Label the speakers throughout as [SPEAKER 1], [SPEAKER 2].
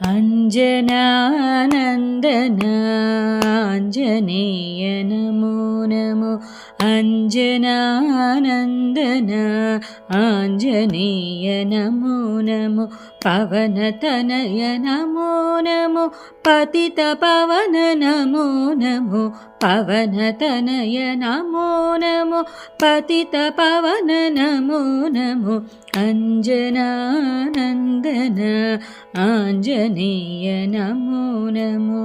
[SPEAKER 1] अंजनानंदन आंजनेय नमो नमो अंजनानंदन आंजनेय नमो नमो पवनतनय नमो नमो पतित पावन नमो नमो पवनतनय नमो नमो पतित पावन नमो नमो अंजनानंदन आंजनेय नमो नमो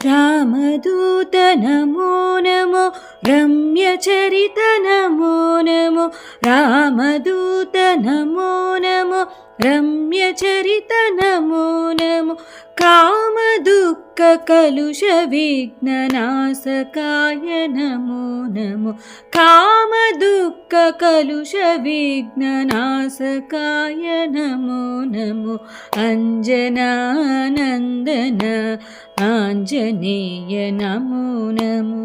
[SPEAKER 1] रामदूत नमो नमो रम्यचरित नमो नमो रामदूत नमो नमो रम्यचरित नमो नमो कामदुःख कलुष विघ्ननाशकाय नमो नमो कामदुःख कलुष विघ्ननाशकाय नमो नमो अंजनानंदन आंजनेय नमो नमो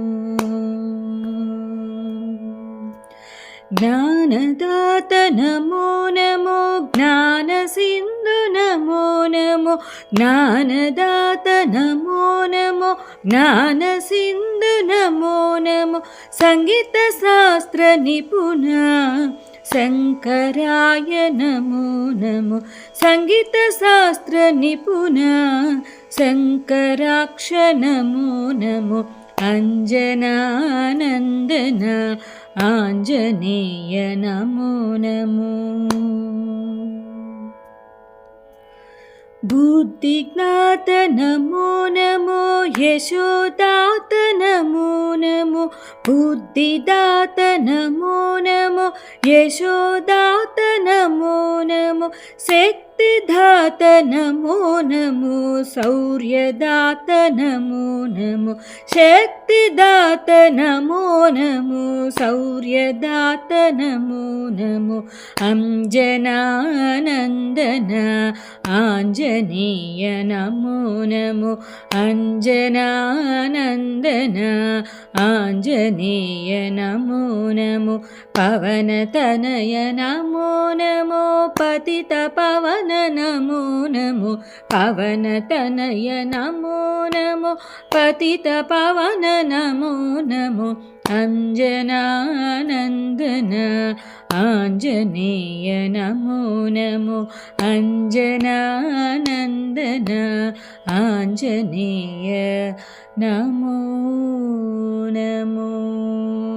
[SPEAKER 1] ज्ञानदात नमो नमो ज्ञानसिन्धु नमो नमो ज्ञानदात नमो नमो ज्ञानसिन्धु नमो नमो संगीत शास्त्र निपुण शंकराय नमो नमो संगीत शास्त्र निपुण शंकराक्ष नमो नमो अंजनानंदन आंजनेय नमो नमो बुद्धिज्ञात नमो नमो यशोदात नमो नमो बुद्धिदात नमो नमो यशोदात नमो नमो शक्तिदात नमो नमो शौर्यदात नमो नमो शक्तिदात नमो नमो शौर्यदात नमो नमो अंजनानंदन आंजनेय नमो नमो अंजनानंदन आंजनेय नमो नमो पवनतनय नमो नमो पतित पावन नमो नमो पवनतनय नमो नमो पतित पावन नमो नमो अंजनानंदन आंजनेय नमो नमो अंजनानंदन आंजनेय नमो नमो।